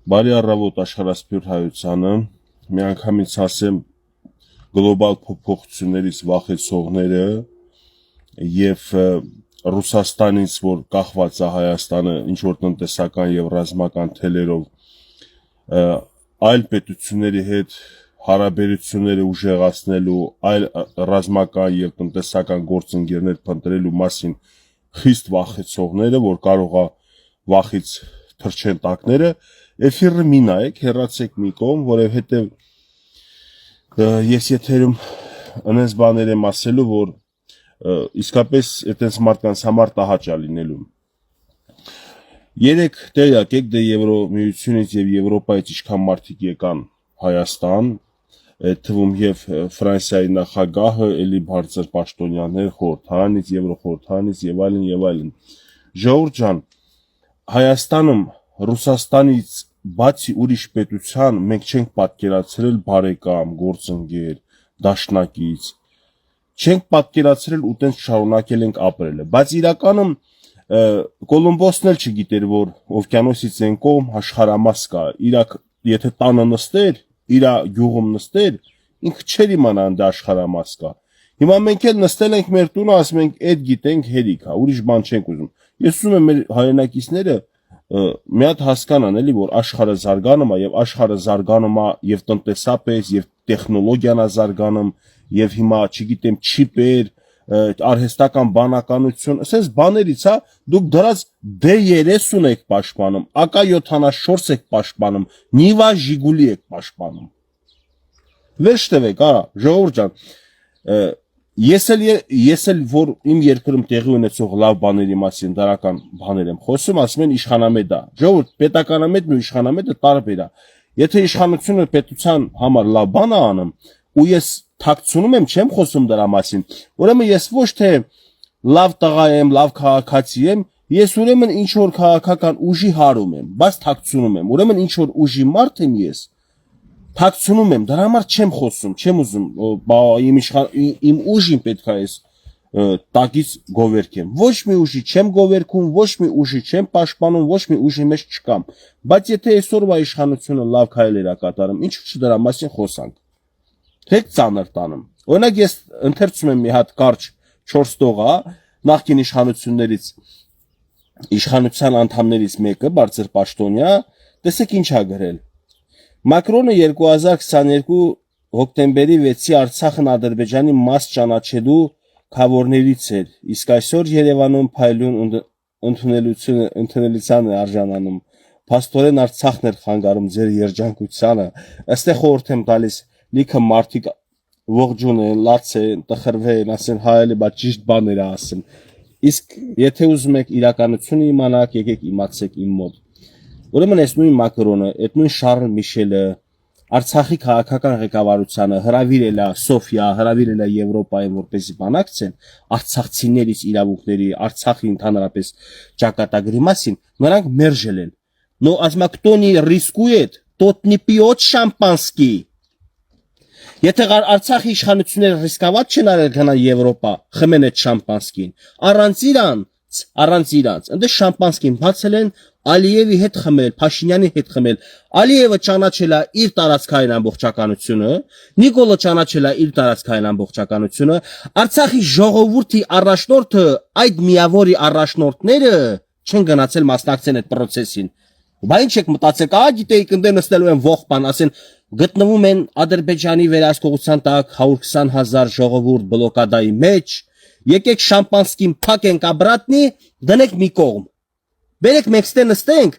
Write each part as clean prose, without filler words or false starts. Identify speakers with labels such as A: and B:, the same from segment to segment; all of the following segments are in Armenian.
A: Բարի առավոտ աշխարհասփյուռ հայությանը, միանգամից ասեմ գլոբալ փոփոխություններից վախեցողները եւ Ռուսաստանից, որ կախված է Հայաստանը ինչ որ տնտեսական եւ ռազմական թելերով այլ պետությունների հետ հարաբերությունները ուժեղացնելու, այլ ռազմական եւ տնտեսական գործընկերներ փնտրելու մասին խիստ վախեցողները, որ կարող է վախից թրջեն տակները, էֆիրը մի նայեք, հեռացեք մի կողմ, որովհետեւ ես եթերում այնպես բաներ եմ ասելու, որ իսկապես այդպես մարդկանց համար տհաճ է լինելու։ Երեք տեղյակ եք, դե Եվրոմիությունից եւ Եվրոպայից ինչքան մարդիկ եկան Հայաստան, այդ թվում եւ Ֆրանսիայի նախագահը, էլի բարձր պաշտոնյաներ խորհրդարանից, Եվրոխորհրդարանից եւ այլն եւ այլն։ Ժողովուրդ ջան, Հայաստանում Ռուսաստանից բացի ուրիշ պետության մենք չենք պատկերացրել բարեկամ, գործընկեր, դաշնակից, չենք պատկերացրել ու տենց շարունակել ենք ապրելը, բայց իրականում Կոլումբոսն էլ չգիտեր, որ օվկիանոսից այն կողմ աշխարհամաս կա, եթե տանը նստեր, իր գյուղում նստեր, ինքը չէր իմանա դա աշխարհամաս կա։ Հիմա մենք էլ նստել ենք մեր տունը, ասում ենք, այդ գիտենք հերիք է, ուրիշ բան չենք ուզում։ Ես ուզում եմ մեր հայրենակիցները մի հատ հասկանան, էլի, որ աշխարհը զարգանում է եւ աշխարհը զարգանում է եւ տնտեսապես եւ տեխնոլոգիան է զարգանում եւ հիմա, չգիտեմ, չիպեր, արհեստական բանականություն, ասես բաներից է, դուք դրած D30 եք պաշտպանում, AK-74 եք պաշտպանում, Niva Zhiguli եք պաշտպանում։ Վերջ տվեք, ժողովուրդ ջան, ես էլ որ իմ երկրում տեղի ունեցող լավ բաների մասին դարական բաներ եմ խոսում, ասում են իշխանամետ է։ Ժողովուրդ, պետականամետն ու իշխանամետը տարբեր է։ Եթե իշխանությունը պետության համար լավ բան է անում, ու ես թաքցնում եմ, չեմ խոսում դրա մասին, ուրեմն ես ոչ թե լավ տղա եմ, լավ քաղաքացի եմ, ես ուրեմն ինչ որ քաղաքական ուժի հարում եմ, բայց թաքցնում եմ, ուրեմն ինչ որ ուժի մարդ եմ ես, թաքցնում եմ, դրա համար չեմ խոսում, չեմ ուզում, իմ ուժին պետք է ես տակից գովերքեմ, ոչ մի ուժի չեմ գովերքում, ոչ մի ուժի չեմ պաշտպանում, ոչ մի ուժի մեջ չկամ, բայց եթե այսօրվա իշխանությունը լավ քայլեր է կատարում, ինչու՞ չդրա մասին խոսանք։ Հետ ծանր տանում։ Օրինակ ես ընթերցում եմ մի հատ կարճ 4 տողա նախկին իշխանության անդամներից մեկը, բարձր պաշտոնյա, տեսեք ինչ ա գրել։ Մակրոնը 2022 հոկտեմբերի 6-ի Արցախն Ադրբեջանի մաս ճանաչելու քավորներից էր, իսկ այսօր Երևանում փայլուն ընդունելության է արժանանում։ Փաստորեն Արցախն էր խանգարում ձեր երջանկությանը։ Այստեղ խորհուրդ եմ տալիս լիքը մարդիկ ողջուն են, լաց են, տխրվել, ասեն հայելի, բայց ճիշտ բաներ ասեն։ Իսկ եթե ուզում եք իրականությունը իմանաք, եկեք իմացեք իմ մոտ։ Ուրեմն այս նույն Մակրոնը, այդ նույն Շարլ Միշելը Արցախի քաղաքական ղեկավարությանը հրավիրել է Սոֆիա, հրավիրել է Եվրոպային, որպեսզի բանակցեն արցախցիներից իրավունքների, Արցախի ընդհանրապես ճակատագրի մասին, նրանք մերժել են։ Но кто не рискует, тот не пьет шампанский։ Եթե Արցախի իշխանությունները ռիսկաված չեն արել գնալ Եվրոպա, խմեն այդ շամպանսկին, առանց իրանց, ընդ շամպանսկին բացել են Ալիևի հետ խմել, Փաշինյանի հետ խմել, Ալիևը ճանաչել է իր տարածքային ամբողջականությունը, Նիկոլը ճանաչել է իր տարածքային ամբողջականությունը, Արցախի ժողովրդի առաջնորդը, այդ միավորի առաջնորդները չեն գնացել մասնակցեն այդ process-ին։ Բա ինչ եք մտածեք, գիտեիք ընդ նստելու են ողբան, ասեն գտնվում են Ադրբեջանի վերահսկողության տակ 120,000 ժողովուրդ բլոկադայի մեջ, եկեք շամպանսկին փակենք обратно, դնենք մի կողմ։ Բերեք մենք ստե նստենք,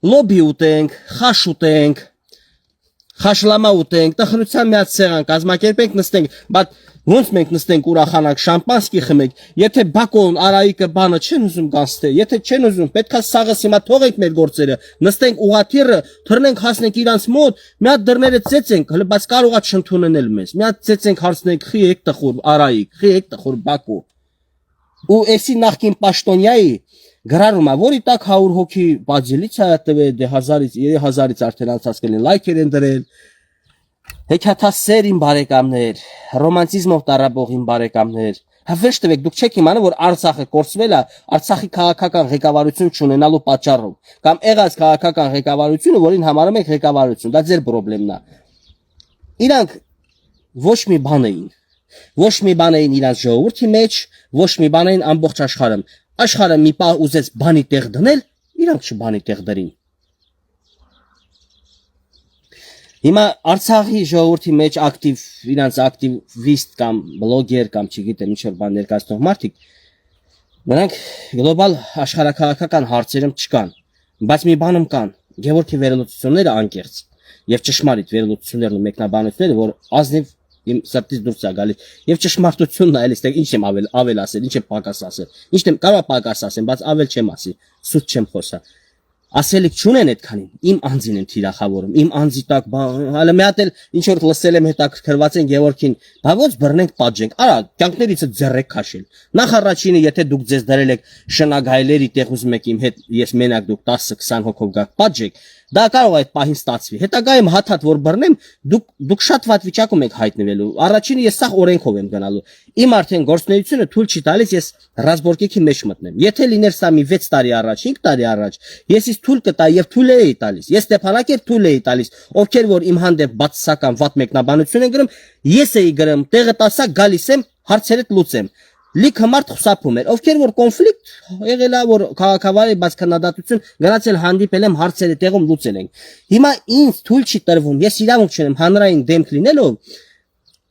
A: լոբի ուտենք, խաշ ուտենք, խաշլամա ուտենք, տխրության մի հատ սեղան կազմակերպենք, նստենք, բայց ոնց մենք նստենք ուրախանանք շամպանսկի խմենք, եթե Բակոն, Արայիկը բանը չեն ուզում կանստե, եթե չեն ուզում, պետքա սաղը հիմա թողենք մեր գործերը, նստենք ուղաթիռը, թռնենք հասնենք իրանց մոտ, մի հատ դռները ծեծենք, հələ բայց կարողա չընդունել մեզ, մի հատ ծեծենք հարցնենք, խի եք տխուր Արայիկ, խի եք տխուր Բակո։ Ու էսի նախկին պաշտոնյայի գրառում է, որի տակ 100 հոգի բաժելից է տվել, դե 1000-ից արդեն անցած կլին լայքեր են դրել։ Հեքիաթասեր իմ բարեկամներ, ռոմանտիզմով տարապող իմ բարեկամներ,
B: Հավես տվեք, դուք չեք իմանում, որ Արցախը կորցվել է Արցախի քաղաքական ղեկավարություն չունենալու պատճառով, կամ եղած քաղաքական ղեկավարությունը, որին համարում եք ղեկավարություն, դա ձեր խնդիրն է։ Իրանք ոչ մի բան էին, ոչ մի բան էին իրանք ժողովրդի մեջ, ոչ մի բան էին ամբողջ աշխարհում։ Աշխարհը մի պահ ուզեց բանի տեղ դնել, իրանք չբանի տեղ դրին։ Հիմա Արցախի ժողովրդի մեջ իրանց ակտիվիստ կամ բլոգեր կամ չգիտեմ ինչ որ բան ներկայացնող մարդիկ նրանք գլոբալ աշխարհակաղակական հարցերում չկան, բայց մի բանում կան, Գևորգի վերլուծությունները անկեղծ եւ ճշմարիտ վերլուծություններն ու մեկնաբանությունները, որ ազնիվ իմ սրտից դուրս է գալիս եւ ճշմարտությունն է, այլից ինչ եմ ավել ասել, ինչ եմ պակաս ասել, ինչ եմ կարող պակաս ասեմ, բայց ավել չեմ ասի, սուտ չեմ խոսա։ Ասելիք չունեն այդքանին, իմ անձին են թիրախավորում, իմ անձի տակ, հələ մի հատ էլ ինչ որ լսել եմ հետաքրքրված են Գևորգին, բա ո՞նց բռնենք պատժենք, արա կյանքներիցը ձեռեք քաշել։ Նախ առաջինը, եթե դուք ձեզ դրել եք շնագայլերի տեղ ուզում եք իմ հետ, ես մենակ դուք 10-20 հոգով գաք պատժեք, դա կարող է այդ պահին ստացվի։ Հետագայում հաթաթ որ բռնեմ, դուք շատ վատ վիճակում եք հայտնվելու։ Առաջինը ես սա օրենքով եմ գնալու։ Իմ արդեն գործունեությունը թույլ չի տալիս ես ռազմորկեքի մեջ մտնեմ։ Եթե լիներ սա մի 6 տարի առաջ, 5 տարի առաջ, ես իս թույլ կտա եւ թույլ էի տալիս։ Ես Ստեփանակերտ թույլ էի տալիս, ովքեր որ իմ հանդեպ բացասական վատ մեկնաբանություն են գրում, ես էի գրում, տեղը տասա գալիս եմ, հարցերդ լուծեմ։ Լիքը մարդ խուսափում էր, ովքեր որ կոնֆլիկտ եղել է, որ քաղաքավարի բաց քննադատություն գնացել հանդիպել եմ, հարցերը տեղում լուծել ենք։ Հիմա ինձ թույլ չի տրվում, ես իրավունք չունեմ հանրային դեմք լինելով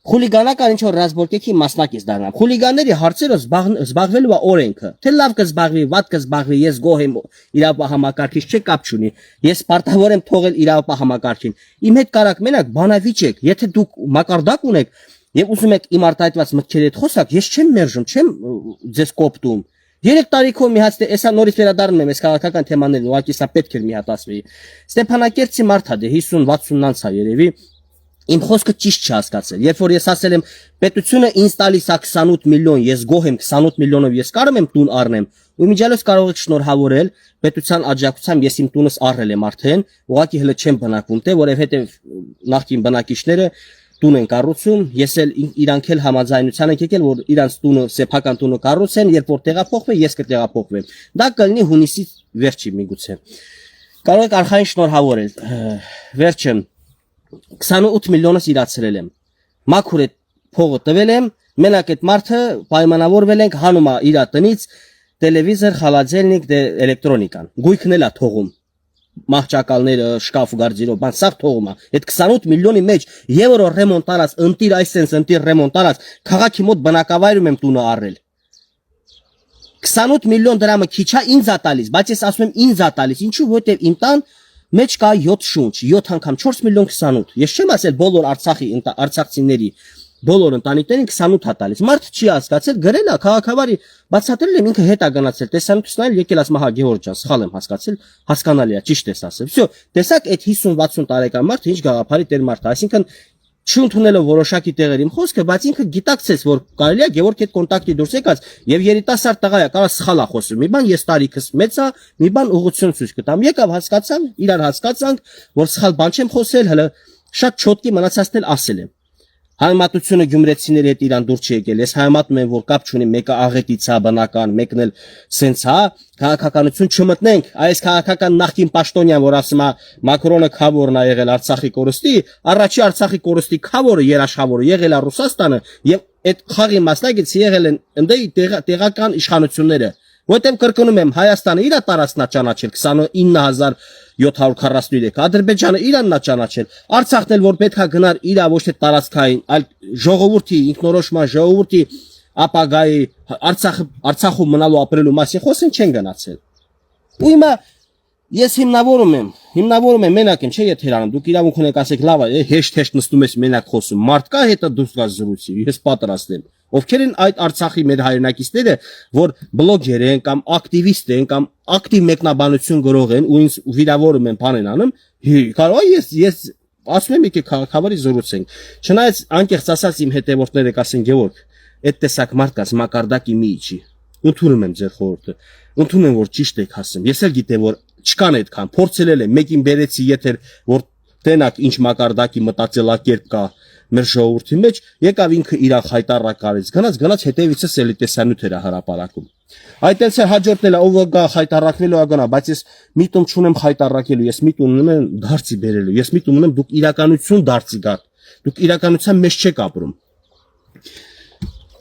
B: խուլիգանական ինչ որ ռազմորկեքի մասնակից դառնամ։ Խուլիգանների հարցերով զբաղվելու է օրենքը։ Թե լավ կզբաղվի, վատ կզբաղվի, ես գոհ եմ իրավապահ չի կապ չունի։ Ես պարտավոր եմ թողել իրավապահ համակարգին։ Իմ հետ կարակ մենակ բանավիճեք, եթե դուք մակարդակ ունեք եւ ուզում եք իմ արտահայտված մտքերի հետ խոսակ, ես չեմ մերժում, չեմ ձեզ կոպտում։ 3 տարիքով մի հատ էսա նորից վերադառնում եմ այս քաղաքական թեմաներին, ուղղակի սա պետք է մի հատ ասվի։ Ստեփանակերտի մարդա դե 50-60 անց է երևի։ Իմ խոսքը ճիշտ չհասկացել։ Երբ որ ես ասել եմ պետությունը ինձ տալիս է 28 միլիոն, ես գոհ եմ 28 միլիոնով ես կարող եմ տուն առնեմ, ու միջալոց կարող եք շնորհավորել պետության աջակցությամբ ես իմ տունս առել եմ արդեն, ուղղակի հələ չեմ բնակվում թե, որովհետև նախկին բնակիչները տուն են կառուցում, ես էլ իրանք էլ համաձայնության ենք եկել, որ իրանց տունը սեփական տունը կառուցեն, երբ որ տեղափոխվի, ես կտեղափոխվեմ։ Դա կլինի հունիսի վերջի միգուցե։ Կարող եք արխային շնորհավորել։ Վերջը 28 միլիոնս իրացրել եմ։ Մաքուր այդ փողը տվել եմ, մենակ այդ մարդը պայմանավորվել ենք հանում է իր տնից տելևիզոր, խալաձելնիկ, էլեկտրոնիկան։ Գույքն էլ է թողում։ Մահճակալները, շկաֆ գարձիրով, բան սաղ թողում է։ Այդ 28 միլիոնի մեջ եվրո ռեմոնտ արած, ընտիր այսենց ընտիր ռեմոնտ արած, քաղաքի մոտ բնակավայրում եմ տունը առել։ 28 միլիոն դրամը քիչ է ինձ է տալիս, բայց ես ասում եմ ինձ է տալիս, ինչու որտեվ իմ տան մեջ կա 7 շունչ, 7 անգամ 4 միլիոն 28։ Ես չեմ ասել բոլոր արցախցիների բոլոր ընտանիքներին 28 հա տալիս։ Մարդ չի հասկացել, գրել է քաղաքավարի, բացատրել եմ ինքը հետ է գնացել, տեսանյութն այլ եկել ասում հա Գևորգ ջան, սխալ եմ հասկացել, հասկանալի է, ճիշտ ես ասել։ Всё, տեսակ այդ 50-60 տարեկան մարդը ինչ գաղափարի տեր մարդ է, այսինքն չընդունելով որոշակի տեղեր իմ խոսքը, բայց ինքը գիտակցեց, որ կարելի է Գևորգ այդ կոնտակտի դուրս եկած եւ երիտասարդ տղա է, կարա սխալ է խոսում։ Մի բան ես տարիքս մեծ է, մի բան ուղղություն ցույց կտամ։ Եկավ հասկացան, իրար հասկացանք, որ սխալ բան չեմ խոսել, հələ շատ չոտկի մնացածն էլ ասել եմ։ Հայմատությունը գյումրեցիների հետ իրան դուր չի եկել։ Ես հայմատում եմ, որ կապ չունի, մեկը աղետից է բնական, մեկն էլ սենց է, քաղաքականություն չմտնենք։ Այս քաղաքական նախկին պաշտոնյան, որ ասում է Մակրոնը քավորն է եղել Արցախի կորստի, առաջի Արցախի կորստի քավորը, երաշխավորը եղել է Ռուսաստանը եւ այդ խաղի մասնակից եղել են ընդե տեղական իշխանությունները։ Որտեղ կրկնում եմ, Հայաստանը իր տարածքնա ճանաչել 29743, Ադրբեջանը իրաննա ճանաչել, Արցախն էլ որ պետքա գնար իր ոչ թե տարածքային, այլ ժողովրդի ինքնորոշման ժողովրդի ապագայի Արցախում մնալու ապրելու մասին խոսեն չեն գնացել։ Ու հիմա ես հիմնավորում եմ մենակ եմ, չէ՞ եթերանում, դուք իրավունք ունեք ասեք լավ է, հեշտ նստում ես մենակ խոսում, մարդ կա հետը դուրս գա զրույցի, ես պատրաստ եմ։ Ովքեր են այդ Արցախի մեր հայրենակիցները, որ բլոգեր են կամ ակտիվիստ են կամ ակտիվ մեկնաբանություն գրող են ու ինձ վիրավորում են բան են անում, կարող է ես ասում եմ եկեք քաղաքավարի զրուցենք։ Չնայած անկեղծ ասած իմ հետևորդները կասեն Գևորգ, այդ տեսակ մարդկանց մակարդակի մի իջի։ Ընդունում եմ ձեր խորհուրդը։ Ընդունում եմ, որ ճիշտ եք ասում։ Ես էլ գիտեմ, որ չկան այդքան, փորձել եմ, մեկին բերեցի եթեր, որ տենակ ինչ մակարդակի մտածելակերպ կա,
A: մեր ժողովրդի մեջ, եկավ ինքը իր խայտարակ արեց, գնաց հետևիցս էլի տեսանյութ էր հրապարակում։ Այդ էլ հաջորդն էլ ով գա խայտարակվելու ա գնա, բայց ես միտում չունեմ խայտարակելու, ես միտում ունեմ դարձի բերելու, ես միտում ունեմ դուք իրականություն դարձի գաք, դուք իրականության մեջ չեք ապրում։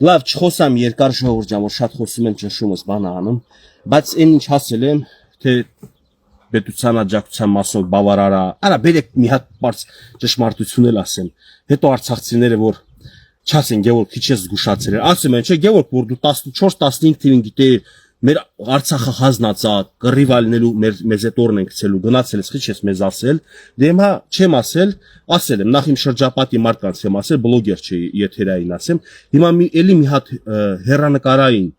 A: Լավ, չխոսամ երկար ժողովուրդ ջան, որ շատ խոսում եմ ճնշումս բանը անում, բայց այն ինչ ասել եմ, թե պետության աջակցության մասով բավարար է, արա բերեք մի հատ բարձ ճշմարտություն էլ ասեմ, հետո արցախցիները որ չասեն Գևորգ քիչ ես զգուշացրել, ասում են չէ Գևորգ որ դու 14-15 թվին գիտեի մեր Արցախը հազնացա, կռիվ ալնելու մեզ այդ օրն ենք գցելու, գնացել ես քիչ ես մեզ ասել, դե հիմա չեմ ասել եմ, նախ իմ շրջապատի մարդկանց եմ ասել, բլոգեր չի եթերային ասեմ, հիմա էլի մի հատ հեռանկարային,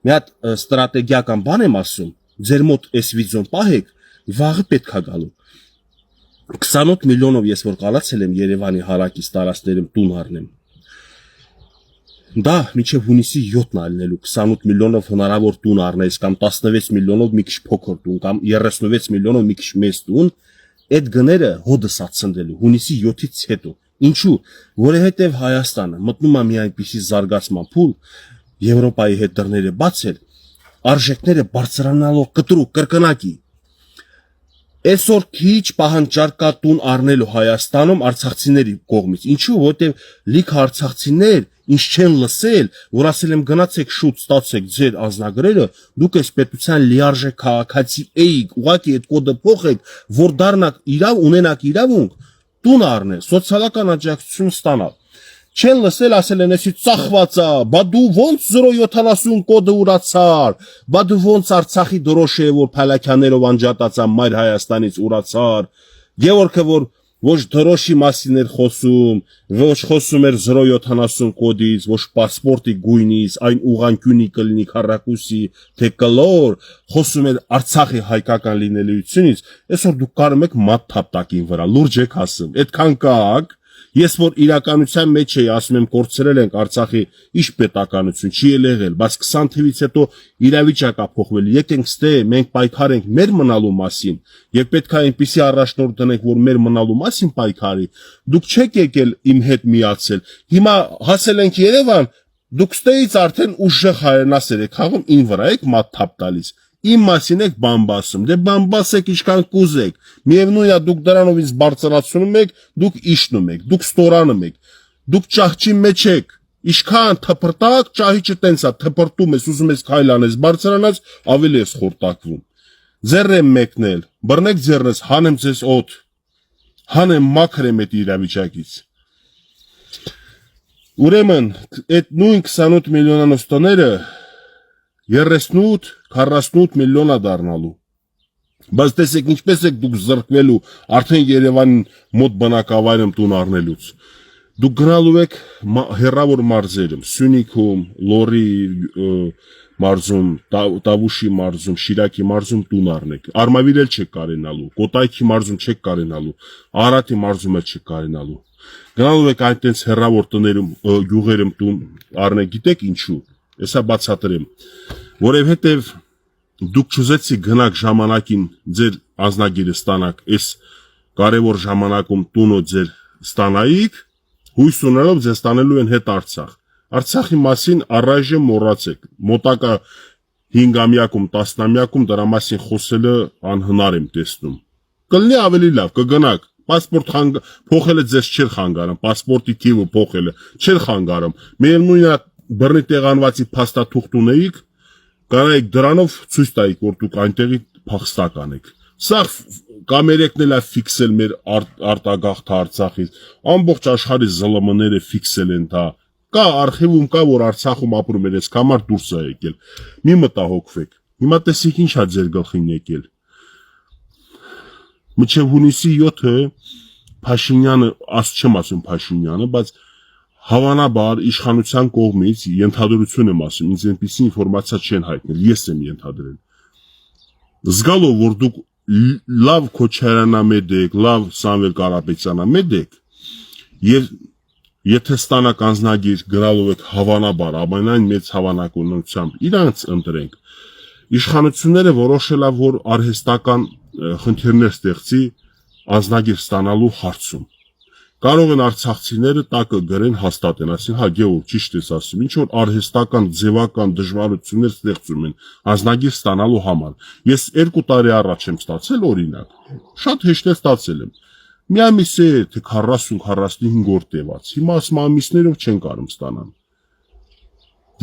A: մի հատ ստրատեգիական բան եմ ասում, ձեր մոտ այս վիդեոն պահեք, վաղը պետք է գալու 28 միլիոնով ես որ կալացել եմ Երևանի հարակից տարածքներում տուն առնեմ դա մինչև հունիսի 7-ն ալնելու 28 միլիոնով հնարավոր տուն առնես կամ 16 միլիոնով մի քիչ փոքր տուն կամ 36 միլիոնով մի քիչ մեծ տուն այդ գները հոդս ացնդելու հունիսի 7-ից հետո ինչու որովհետև Հայաստանը մտնում է մի այնպիսի զարգացման փուլ Եվրոպայի հետ դռները բացել արժեքները բարձրանալով կտրուկ կրկնակի Այսօր քիչ պահանջար կա տուն առնելու Հայաստանում արցախցիների կողմից ինչու որովհետև լիք արցախցիներ ինչ չեն լսել որ ասել եմ գնացեք շուտ ստացեք ձեր ազնագրերը դուք այս պետության լիարժեք քաղաքացի էիք ուղղակի այդ կոդը փոխեք որ դառնաք ունենաք իրավունք տուն առնել սոցիալական աջակցություն ստանալ չեն լսել ասել են էսի ծախված է բա դու ոնց 070 կոդը ուրացար բա դու ոնց Արցախի դրոշը որ Փալաքյաններով անջատացա մայր Հայաստանից ուրացար Գևորգը որ ոչ դրոշի մասին էր խոսում ոչ խոսում էր 070 կոդից ոչ պասպորտի գույնից այն ուղանկյունի կլինի քառակուսի թե կլոր խոսում էր Արցախի հայկական լինելիությունից այսօր դուք կարում եք մատ թափտակին վրա լուրջ եք ասում այդքան կաք Ես որ իրականության մեջ էի ասում եմ կորցրել ենք Արցախի ինչ պետականություն չի եղել բայց 20 թվից հետո իրավիճակը փոխվել եկենք ստե մենք պայքարենք մեր մնալու մասին եւ պետք է այնպիսի առաջնորդ դնենք որ մեր մնալու մասին պայքարի դուք չեք եկել իմ հետ միացել հիմա հասել ենք Երևան դուք ստեից արդեն ուժեղ հայրենասեր եք խաղում ին վրա եք մատ թափ տալիս Իմ մասին եք բամբասում, դե բամբասեք ինչքան կուզեք, միևնույն է դուք դրանով ինձ բարձրացնում եք, դուք իջնում եք, դուք ստորանում եք, դուք ճահճի մեջ եք, ինչքան թփրտակ, ճահիճը տենց է, թփրտում ես, ուզում ես քայլ անես, բարձրանաց, ավելի ես խորտակվում։ Ձեռ եմ մեկնել, բռնեք ձեռնս, հանեմ ձեզ օդ, հանեմ մաքրեմ այդ իրավիճակից։ Ուրեմն, այդ նույն 28 միլիոնանոց տները 38-48 միլիոնա դառնալու։ Բայց տեսեք ինչպես եք դուք զրկվելու արդեն Երևանի մոտ բնակավայրում տուն առնելուց։ Դուք գնալու եք հեռավոր մարզերում, Սյունիքում, Լոռի մարզում, Տավուշի մարզում, Շիրակի մարզում տուն առնեք։ Արմավիր էլ չեք կարենալու, Կոտայքի մարզում չեք կարենալու, Արարատի մարզում էլ չեք կարենալու։ Գնալու եք այնտենց հեռավոր տներում, գյուղերում տուն առնեք, գիտեք ինչու։ Եսա բացատրեմ, որովհետև դուք չուզեցիք գնաք ժամանակին ձեր ազնագիրը ստանաք, այս կարևոր ժամանակում տունը ձեր ստանայիք, հույս ունելով ձեզ ստանելու են հետ Արցախ։ Արցախի մասին առայժմ մոռացեք, մոտակա 5-ամյակում, 10-ամյակում դրա մասին խոսելը անհնար եմ տեսնում։ Կլինի ավելի լավ, կգնաք, պասպորտ փոխելը ձեզ չէր խանգարում, պասպորտի թիվը փոխելը չէր խանգարում, միևնույն է բռնի տեղանվածի փաստաթուղթ ունեիք, կարայիք դրանով ցույց տայիք, որ դուք այնտեղի փախստական եք։ Սա կամերեկն էլ է ֆիքսել մեր արտագաղթ Արցախից, ամբողջ աշխարհի ԶԼՄ-ները ֆիքսել են դա։ Կա արխիվում կա, որ Արցախում ապրում էր, այս կամար դուրս է եկել։ Մի մտահոգվեք։ Հիմա տեսեք ինչ է ձեր գլխին եկել։ Մինչև հունիսի 7-ը Փաշինյանը, չեմ ասում Փաշինյանը, բայց Հավանաբար իշխանության կողմից ենթադրություն եմ ասում, ինձ այնպիսի ինֆորմացիա չեն հայտնել, ես եմ ենթադրել։ Զգալով, որ դուք լավ Քոչարյանամետ եք, լավ Սամվել Կարապետյանամետ եք, եւ եթե ստանաք անձնագիր գրալով եք հավանաբար, ամենայն մեծ հավանակնությամբ իրանց ընտրենք, իշխանությունները որոշել է, որ արհեստական խնդիրներ ստեղծի անձնագիր ստանալու հարցում։
C: կարող են արցախցիները տակը գրեն հաստատեն, ասին հա Գեորգ ճիշտ ես ասում, ինչ որ արհեստական ձևական դժվարություններ ստեղծում են ազնագիր ստանալու համար։ Ես 2 տարի առաջ եմ ստացել օրինակ, շատ հեշտ է ստացել եմ։ Մի ամիս է թե 40-45 օր տևած, հիմա ասում ամիսներով չեն կարող ստանալ։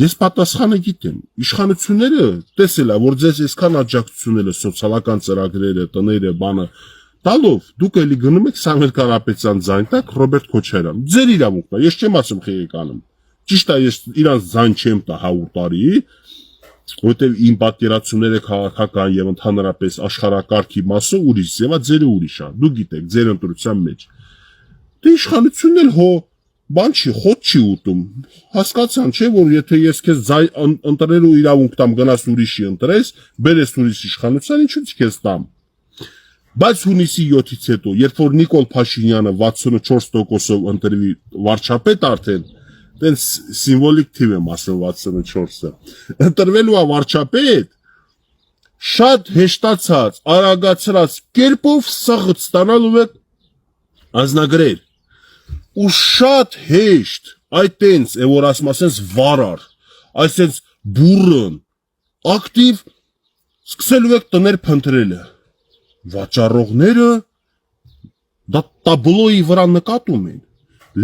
C: Ես պատասխանը գիտեմ, իշխանությունները տեսել է, որ ձեզ այսքան աջակցությունները, սոցիալական ծրագրերը, տները, բանը տալով, դուք էլի գնում եք Սամվել Կարապետյան ձայն տակ Ռոբերտ Քոչարյան։ Ձեր իրավունքն է, ես չեմ ասում խեղեկանում։ Ճիշտ է, ես իրանց ձայն չեմ տա 100 տարի, որտեղ իմ պատկերացումները քաղաքական եւ ընդհանրապես աշխարհակարգի մասը ուրիշ ձևա, ձերը ուրիշ է։ Դուք գիտեք, ձեր ընտրության մեջ։ Դե իշխանությունն էլ հո բան չի, խոտ չի ուտում։ Հասկացան, չէ, որ եթե ես քեզ ընտրելու իրավունք տամ, գնաս ուրիշի ընտրես, բերես ուրիշ իշխանության, ինչու՞ քեզ տամ։ Բայց հունիսի 7-ից հետո, երբ որ Նիկոլ Փաշինյանը 64%-ով ընտրվի վարչապետ արդեն, տենց սիմվոլիկ թիվ եմ ասում 64-ը, ընտրվելու է վարչապետ, շատ հեշտացած, արագացրած կերպով սաղդ ստանալու եք անձնագրեր, ու շատ հեշտ, այդ տենց, որ ասում ասենց վարար, այսենց բուրըն, ակտիվ, սկսելու եք տներ փնտրելը, վաճառողները դա տաբլոյի վրա նկատում են,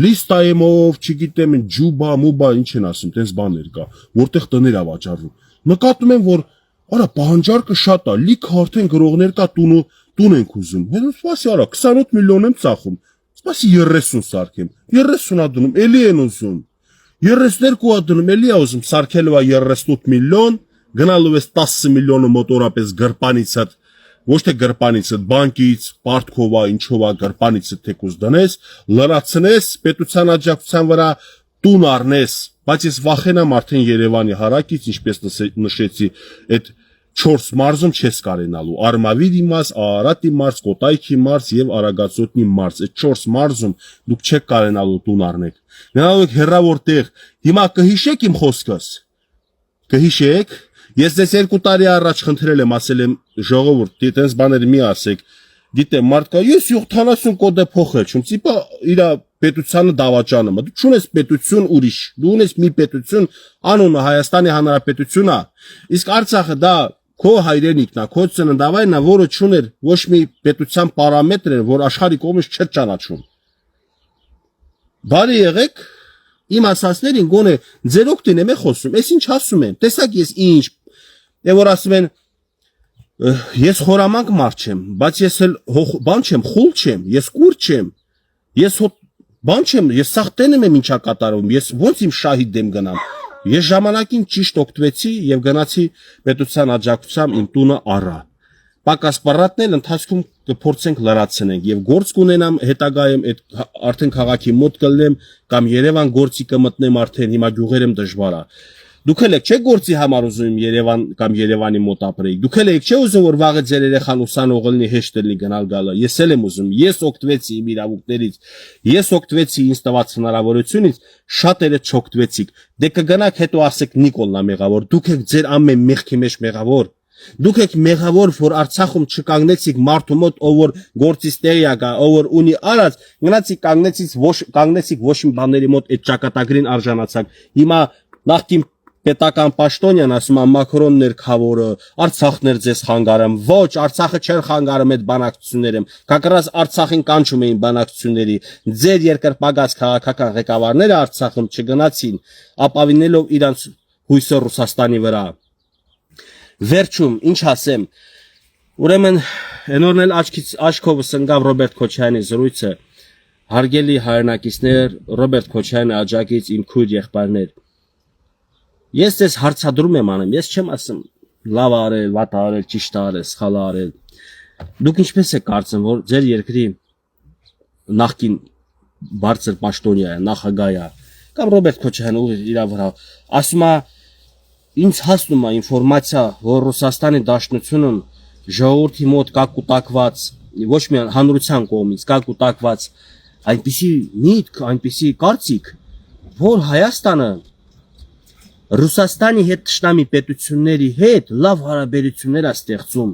C: լիստայեմով, չգիտեմ, ջուբա, մուբա, ինչ են ասում, տենց բաներ կա, որտեղ տներ է վաճառվում, նկատում են, որ արա պահանջարկը շատ է, լիքը արդեն գրողներ կա տուն ենք ուզում, հենց սպասի արա 28 միլիոն եմ ծախում, սպասի 30 սարքեմ, 30 ա դնում, էլի են ուզում, 32 ա դնում, էլի ա ուզում, սարքելու ա 38 միլիոն, գնալու ես 10 միլիոնը մոտորապես գրպանից հատ, ոչ թե գրպանից, բանկից, պարտքովա, ինչովա գրպանից թեկուզ դնես, լրացնես, պետության աջակցության վրա տուն առնես, բայց ես վախենամ արդեն Երևանի հարակից, ինչպես նշեցի, այդ 4 մարզում չես կարենալու, Արմավիրի մարզ, Արարատի մարզ, Կոտայքի մարզ եւ Արագածոտնի մարզ, այդ 4 մարզում դուք չեք կարենալու տուն առնեք։ Գնալու եք հեռավոր տեղ, հիմա կհիշեք իմ խոսքս, կհիշեք, ես ձեզ 2 տարի առաջ խնդրել եմ, ասել եմ ժողովուրդ, այտենց բաներ մի ասեք, գիտեմ, մարդկա, ես 70 կոդը փոխել չունեմ, տիպա իր պետությանը դավաճանում, դու չունես պետություն ուրիշ, դու ունես մի պետություն, անունը Հայաստանի Հանրապետությունն է, իսկ Արցախը դա քո հայրենիքն է, քո ծննդավայրն է, որը չուներ ոչ մի պետության պարամետրեր, որ աշխարհի կողմից չէ ճանաչում։ Բարի եղեք, իմ ասածներին գոնե ձեր օգտին եմ խոսում, ես ինչ ասում եմ, տեսակ ես ինչ, որ ասում են ես խորամանկ մարդ չեմ, բայց ես էլ բան չեմ, խուլ չեմ, ես կուր չեմ, ես բան չեմ, ես սաղ տենում եմ ինչա կատարում, ես ոնց իմ շահիդ եմ գնամ, ես ժամանակին ճիշտ օգտվեցի եւ գնացի պետության աջակցությամբ իմ տունը առա, պակաս պարատնել ընթացքում կփորձենք լրացնենք եւ գործ կունենամ հետագայում այդ արդեն քաղաքի մոտ կլնեմ կամ Երևան գործի կմտնեմ արդեն հիմա գյուղերեմ դժվար է։ Դուք էլ եք չէ գործի համար ուզում Երևան կամ Երևանի մոտ ապրեիք։ Դուք էլ եք չէ ուզում որ վաղը ձեր երեխան ուսանող լինի, հեշտ լինի գնալ գալը։ Ես էլ եմ ուզում։ Ես օգտվեցի իմ իրավունքներից։ Ես օգտվեցի ինձ տված հնարավորությունից, շատերը չօգտվեցիք։ Դե կգնաք հետո ասեք Նիկոլն է մեղավոր։ Դուք եք ձեր ամեն մեղքի մեջ մեղավոր։ Դուք եք մեղավոր, որ Արցախում չկանգնեցիք մարդու մոտ, ով որ գործից տեղի ակա, ով որ ունի արած, գնացիք կանգնեցիք ոչ մի բաների մոտ այդ ճակատագրին արժանացաք։ Հիմա նախկին պետական պաշտոնյան ասում է Մակրոնն էր խավորը, Արցախն էր ձեզ խանգարում, ոչ, Արցախը չեր խանգարում այդ բանակցություններում, կակրած Արցախին կանչում էին բանակցությունների, ձեր երկրպագած քաղաքական ղեկավարները Արցախում չգնացին, ապավինելով իրանց հույսը Ռուսաստանի վրա։ Վերջում, ինչ ասեմ, ուրեմն այնօրն էլ աչքովս ընկավ Ռոբերտ Քոչարյանի զրույցը, հարգելի հայրենակիցներ, Ռոբերտ Քոչարյանը աջակից իմ քույր եղբայրներ։ Ես ձեզ հարցադրում եմ անում, ես չեմ ասում լավ արել, վատ արել, ճիշտ արել, սխալ արել։ Դուք ինչպես եք կարծում, որ ձեր երկրի նախկին բարձր պաշտոնյա է, նախագահ է, կամ Ռոբերտ Քոչարյանը իր վրա ասում է ինձ հասնում է ինֆորմացիա, որ Ռուսաստանի Դաշնությունում ժողովրդի մոտ կա կուտակված, ոչ միայն հանրության կողմից կա կուտակված այնպիսի միտք, այնպիսի կարծիք, որ Հայաստանը Ռուսաստանի հետ ճշտամի պետությունների հետ լավ հարաբերություններ է ստեղծում։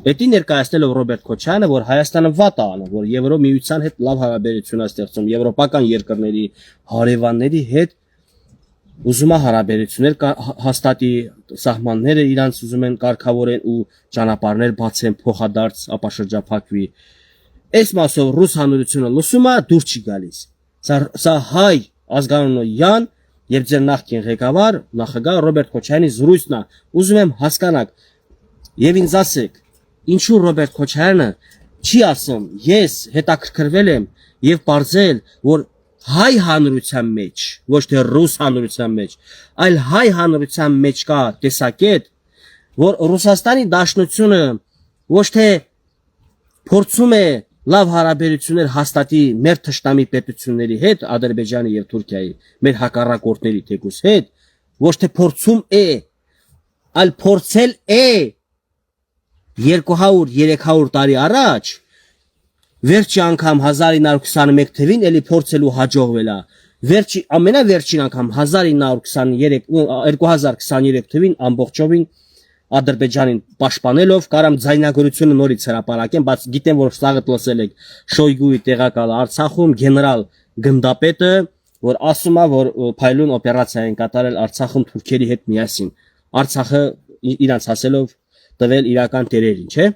B: Էդի ներկայացնելով Ռոբերտ Քոչարյանը, որ Հայաստանը վատ է անում, որ Եվրոմիության հետ լավ հարաբերություն է ստեղծում, եվրոպական երկրների հարևանների հետ ուզում է հարաբերություններ հաստատի, սահմանները իրանց ուզում են կարգավորեն ու ճանապարհներ բացեն, փոխադարձ ապաշրջափակվի։ Այս մասով ռուս հանրությունը լսում է, դուր չի գալիս։ Սա հայ ազգանունյան եւ ձեր նախկին ղեկավար նախագահ Ռոբերտ Քոչարյանի զրույցն է։ Ուզում եմ հասկանաք եւ ինձ ասեք, ինչու Ռոբերտ Քոչարյանը չի ասում, ես հետաքրքրվել եմ եւ բարձել, որ հայ հանրության մեջ, ոչ թե ռուս հանրության մեջ, այլ հայ հանրության մեջ կա տեսակետ, որ Ռուսաստանի Դաշնությունը ոչ թե փորձում է լավ հարաբերություններ հաստատի մեր թշնամի պետությունների հետ, Ադրբեջանի եւ Թուրքիայի, մեր հակառակորդների թեկուզ հետ, ոչ թե փորձում է, այլ փորձել է 200-300 տարի առաջ, վերջի անգամ 1921 թվին էլի փորձելու հաջողվել է, ամենավերջին անգամ 2023 թվին ամբողջովին Ադրբեջանին պաշտպանելով կարամ ձայնագրությունը նորից հրապարակեմ, բայց գիտեմ որ սաղը լսել եք Շոյգուի տեղակալ Արցախում գեներալ գնդապետը, որ ասում է, որ փայլուն օպերացիա են կատարել Արցախում թուրքերի հետ միասին։ Արցախը իրանց ասելով տվել իրական տերերին, չէ՞։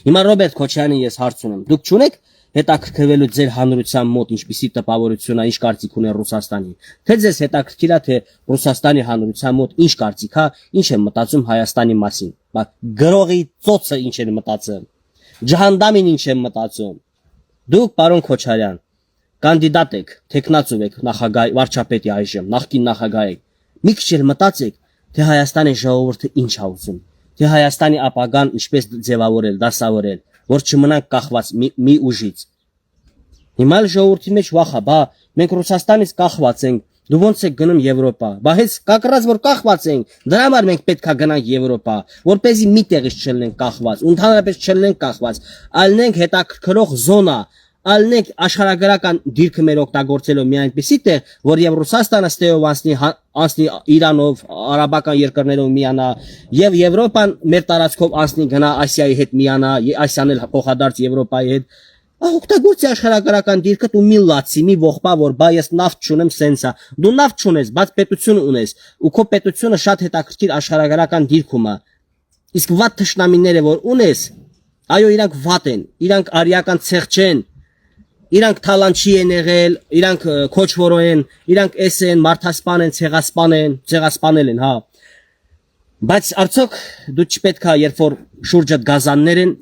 B: Հիմա Ռոբերտ Քոչարյանին ես հարց ունեմ։ Դուք չունեք հետաքրքրվելու ձեր հանրության մոտ ինչպիսի տպավորություն է, ինչ կարծիք ունեն Ռուսաստանի։ Թե ձեզ հետաքրքիր է, թե Ռուսաստանի հանրության մոտ ինչ կարծիք է, ինչ է մտածում Հայաստանի մասին։ Բայց գրողի ծոցը ինչ է մտածում։ Ջհանդամին ինչ է մտածում։ Դուք, պարոն Քոչարյան, կանդիդատ եք, տեխնացու եք նախագահ վարչապետի այժմ, նախկին նախագահ եք։ Մի քիչ էլ մտածեք, թե Հայաստանի ժողովուրդը ինչ է ուզում, թե Հայաստանի ապագան ինչպես ձևավորել, դասավորել, որ չմնանք կախված մի ուժից։ Հիմա ժողովրդի մեջ վախա, բա մենք Ռուսաստանից կախված ենք, դու ոնց եք գնում Եվրոպա։ Բա հենց կակրած որ կախված ենք, դրա համար մենք պետքա գնանք Եվրոպա, որպեսզի մի տեղից չլինենք կախված, ընդհանրապես չլինենք կախված, ալնենք հետաքրքրող զոնա, ալնենք աշխարհագրական դիրքը մեր օգտագործելով մի այնպիսի տեղ, որ եւ Ռուսաստանը ստեով անցնի Իրանով, արաբական երկրներով միանա, եւ Եվրոպան մեր տարածքով անցնի գնա Ասիայի հետ միանա, Ասիան էլ փոխադարձ Եվրոպայի հետ։ Օգտագործի աշխարհագրական դիրքը դու մի լացի, մի ողբա, որ բա ես նավթ չունեմ, սենսա։ Դու նավթ չունես, բայց պետություն ունես, ու քո պետությունը շատ հետաքրքիր աշխարհագրական դիրքում է։ Իսկ վատ թշնամիները որ ունես, այո, իրանք վատ են, իրանք արիական ցեղ չեն։ Իրանք թալանչի են եղել, իրանք քոչվորո են, իրանք էս են, մարդասպան են, ցեղասպանել են, հա։ Բայց արդյոք դու չպետք է երբ որ շուրջդ գազաններ են,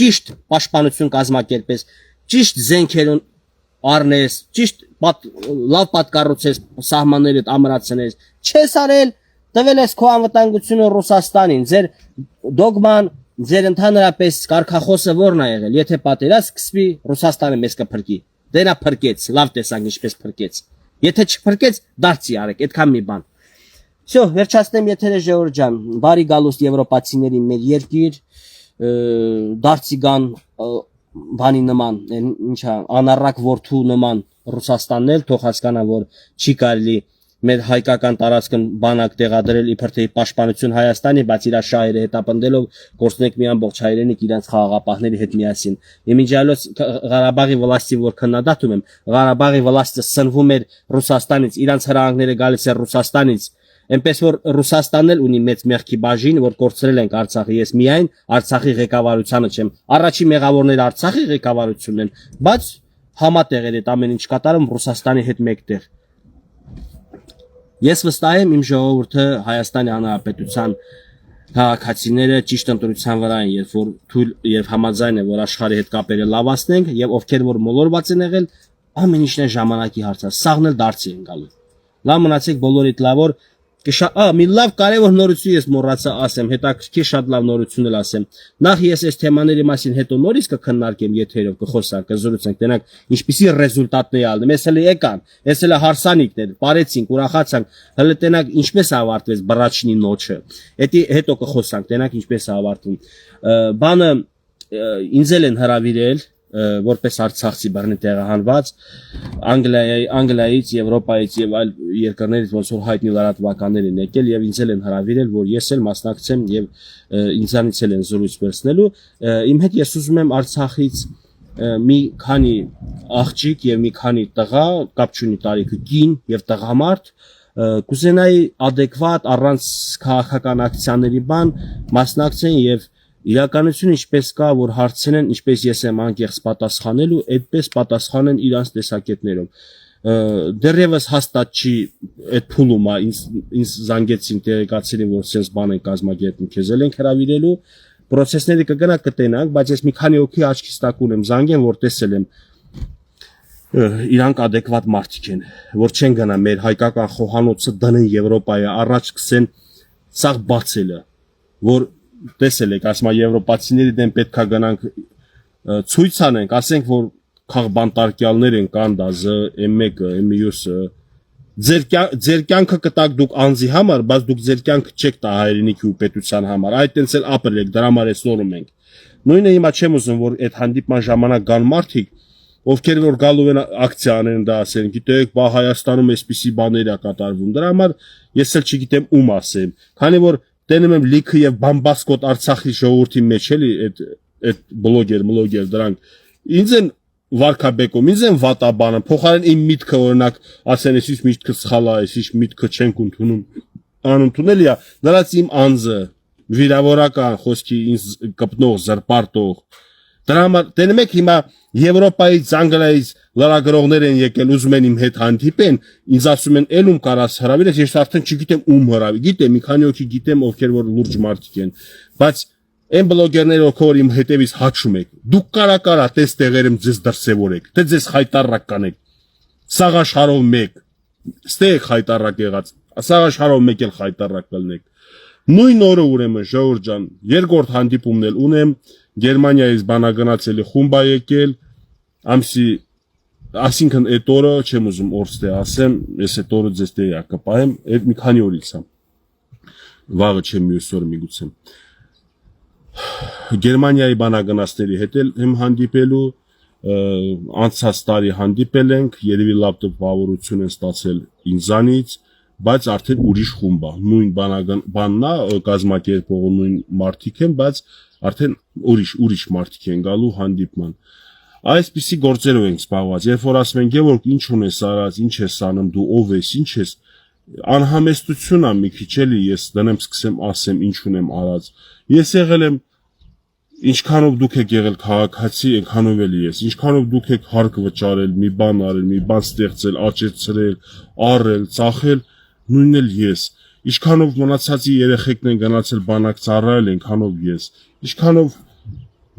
B: ճիշտ պաշտպանություն կազմակերպես, ճիշտ զենքեր առնես, ճիշտ լավ պատկառուցես, սահմաններդ ամրացնես, չես արել, տվել ես քո անվտանգությունը Ռուսաստանին, ձեր դոգման ձեր ընդհանրապես կարգախոսը ո՞րն է եղել, եթե պատերազմ սկսվի, Ռուսաստանը մեզ կփրկի։ Դե նա փրկեց, լավ տեսանք ինչպես փրկեց։ Եթե չփրկեց, դարձի արեք, այդքան մի բան։ Всё, վերջացնեմ եթերը Ժողովուրդ ջան, բարի գալուստ եվրոպացիների մեր երկիր, դարձի գան բանի նման, ինչա, անառակ ворթու նման Ռուսաստանն էլ թող հասկանա, որ չի կարելի մեր հայկական տարածքն բանակ տեղադրել իբր թե պաշտպանություն Հայաստանի, բայց իր շահերը հետապնդելով գործնեք մի ամբողջ հայրենիք իրանց խաղաղապահների հետ միասին։ Իմիջիալոց Ղարաբաղի վլաստի որ քննադատում եմ, Ղարաբաղի վլաստը սնվում էր Ռուսաստանից, իրանց հրահանգները գալիս էր Ռուսաստանից, այնպես որ Ռուսաստանն էլ ունի մեծ մեղքի բաժին, որ կորցրել ենք Արցախը, ես միայն Արցախի ղեկավարությանը չեմ։ Առաջի մեղավորները Արցախի ղեկավարությունն են, բայց համատեղ էր այդ ամեն ինչ կատարում Ռուսաստանի հետ մեկտեղ։ Ես վստահ եմ իմ ժողովուրդը Հայաստանի Հանրապետության քաղաքացիները ճիշտ ընտրության վրա են, երբ որ թույլ եւ համաձայն են, որ աշխարհի հետ կապերը լավացնենք եւ ովքեր որ մոլորված են եղել, ամեն ինչն է ժամանակի հարց է, սաղն էլ դարձի են գալու։ Լավ մնացեք բոլորիդ լավ որ մի լավ կարևոր նորություն ես մոռացա ասեմ, հետաքրքիր շատ լավ նորություն էլ ասեմ։ Նախ ես այս թեմաների մասին հետո նորից կքննարկեմ եթերով, կխոսանք, կզրուցենք, տենակ ինչպիսի ռեզուլտատներ ալնում։ Ես էլ եկան, ես էլ հարսանիքներ, բարեցինք, ուրախացանք, հələ տենակ ինչպես ավարտվեց բրաչնի նոչը։ Էդի հետո կխոսանք, տենակ ինչպես է ավարտվում։ Բանը ինձ էլ են հրավիրել
A: որպես արցախցի բռնի տեղահանված Անգլիայից, Եվրոպայից եւ այլ երկրներից ոնց որ հայտնի լրատվականներ են եկել եւ ինձ են հրավիրել, որ ես էլ մասնակցեմ եւ ինձանից էլ են զրույց վերցնելու։ Իմ հետ ես ուզում եմ Արցախից մի քանի աղջիկ եւ մի քանի տղա, կապ չունի տարիքը, կին եւ տղամարդ կուզենայի adekvat առանց քաղաքական ակցիաների բան մասնակցեն եւ իրականությունը ինչպես կա որ հարցնեն ինչպես ես եմ անկեղծ պատասխանելու այդպես պատասխանեն իրանց տեսակետներով դեռևս հաստատ չի այդ փուլում ինձ զանգեցին տեղեկացին որ sense բան են կազմակերպում քեզ էլ են հրավիրելու process-ները կգնա կտենանք բայց ես մի քանի օքի աչքից տակ ունեմ զանգեն որ տեսել եմ իրանք adekvat մարդիկ են որ չեն գնա մեր հայկական խոհանոցը դնեն Եվրոպայի առաջ սկսեն սաղ բացելը որ տեսել եք ասма եվրոպացիների դեմ պետքա գնանք ցույց անենք ասենք որ քաղբանտարկյալներ են կանդազը M1-ը M2-ը ձեր կյանքը կտակ դուք անձի համար բայց դուք ձեր կյանքը չեք տա հայրենիքի ու պետության համար այդ տենց էլ ապրել եք դրա համար էս նորում ենք նույնը հիմա չեմ ուզում որ այդ հանդիպման ժամանակ գան մարդիկ ովքեր որ գալու են ակցիա անեն դա ասեն գիտեք բա Հայաստանում էսպիսի բաներ է կատարվում դրա համար ես էլ չգիտեմ ում ասեմ քանի որ տենում եմ լիքը եւ բամբասկոտ Արցախի ժողովրդի մեջ էլի այդ բլոգեր դրանք ինձ են վարկաբեկում ինձ են վատաբանը փոխարեն իմ միտքը օրինակ ասեն էսի միտքը սխալ է էսի միտքը չենք ընդունում անընդունելի է դրանց իմ անձը վիրավորական խոսքի ինձ կպնող զրպարտող դրա համար տենում եք հիմա Եվրոպայից Անգլիայից լրագրողներ են եկել ուզում են իմ հետ հանդիպեն ինձ ասում են ելում կարաս հրավիրես ես արդեն չգիտեմ ում հրավի գիտեմ մի քանի օքի գիտեմ ովքեր որ լուրջ մարդիկ են բայց այն բլոգերները ովքեր իմ հետևից հաչում եք դուք կարա տես տեղերում ձեզ դրսևորեք թե ձեզ խայտարակ կանեք սաղ աշխարհով մեկ ստեղ խայտարակ եղած սաղ աշխարհով մեկ էլ խայտարակ կլնեք նույն օրը ուրեմն ժողովուրդ ջան երկրորդ հանդիպումն էլ ունեմ Գերմանիայից բանագնացելի խումբ է եկել ամսի այսինքն այդ օրը չեմ ուզում օրստե ասեմ ես այդ օրը ձեզ տեղյակ կպահեմ այդ մի քանի օրից է վաղը չեմ մյուս օրը միգուցե Գերմանիայի բանագնացների հետ եմ հանդիպելու անցած տարի հանդիպել ենք երևի լավ տպավորություն են ստացել ինձանից բայց արդեն ուրիշ խումբ է նույն բանն է կազմակերպող նույն մարդիկ են բայց արդեն ուրիշ մարդիկ են գալու հանդիպման այսպիսի գործերով ենք զբաղված երբ որ ասում են Գևորգ ինչ ունես արած ինչ ես անում դու ով ես ինչ ես անհամեստություն է մի քիչ էլի ես դնեմ սկսեմ ասեմ ինչ ունեմ արած ես եղել եմ ինչքանով դուք եք եղել քաղաքացի այնքանով էլի ես ինչքանով դուք եք հարկ վճարել մի բան արել մի բան ստեղծել աճեցրել առել ծախել նույնն էլ ես ինչքանով մնացածի երեխեքն են գնացել բանակ ծառայել այնքանով ես ինչքանով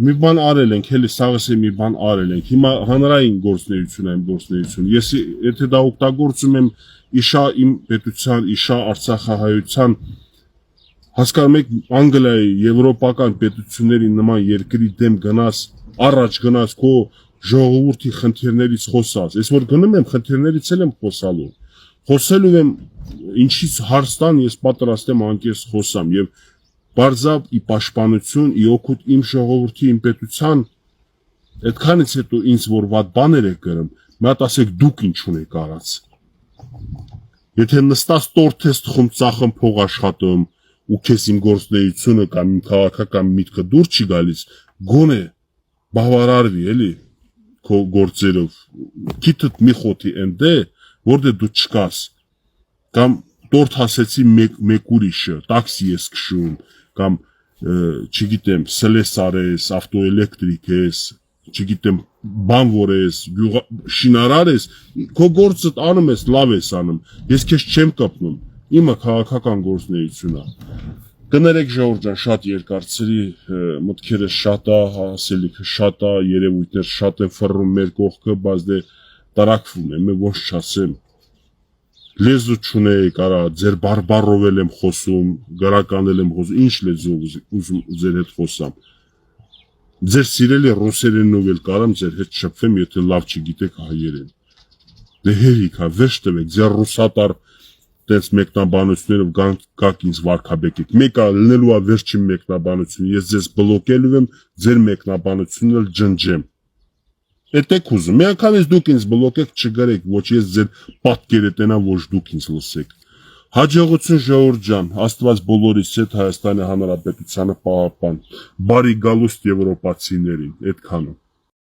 A: մի բան արել ենք էլի սաղս է մի բան արել ենք հիմա հանրային գործունեություն ես եթե դա օգտագործում եմ իշա իմ պետության իշա արցախահայության հասկանում եք Անգլիայի եվրոպական պետությունների նման երկրի դեմ գնաս առաջ գնաս քո ժողովրդի խնդիրներից խոսած ես որ գնում եմ խնդիրներից էլ եմ խոսելու եմ ինչից հարստան ես պատրաստ եմ անկես խոսամ եւ բարձավ ի պաշտպանություն ի օգուտ իմ ժողովրդի իմ պետության այդքանից հետո ինձ որ վատ բաներ եք գրում մի հատ ասեք դուք ինչ ունեք արած եթե նստած տորթ ես թխում ծախում փող աշխատում ու քեզ իմ գործունեությունը կամ իմ քաղաքական միտքը դուր չի գալիս գոնե բավարարվի էլի քո գործերով քիթդ մի խոթի ընդե որտե դու չկաս կամ տորթ հասեցի մեկ ուրիշը տաքսի ես քշում կամ չգիտեմ սլեսար ես ավտոէլեկտրիկ ես չգիտեմ բանվոր ես շինարար ես քո գործդ անում ես լավ ես անում ես քեզ չեմ կպնում իմը քաղաքական գործունեությունն է կներեք ժողովուրդ ջան շատ երկարցրի մտքերը շատ է հասելիքը շատ է երևույթներ շատ են ֆռում մեր կողքը բայց դե տարակվում եմ ոչ չասեմ լեզու չունեի կարա ձեր բարբարով եմ խոսում գրականել եմ խոսում ինչ լեզու ուզում ձեր հետ խոսամ ձեր սիրելի ռուսերենով էլ կարամ ձեր հետ շփվեմ եթե լավ չգիտեք հայերեն դե հերիքա վերջ տվեք ձեր ռուսատար տես մեկնաբանություններով գաք ինձ վարկաբեկեք մեկը լնելու է վերջին մեկնաբանությունը ես ձեզ բլոկելու եմ ձեր մեկնաբանությունն էլ ջնջեմ
C: Էդ եք ուզում։ Միանգամից դուք ինձ բլոկեք չգրեք, ոչ ես ձեր պատկերը տենամ, ոչ դուք ինձ լսեք։ Հաջողություն ժողովուրդ ջան, Աստված բոլորիս հետ Հայաստանի Հանրապետությանը պահապան։ Բարի գալուստ եվրոպացիներին, այդքանը։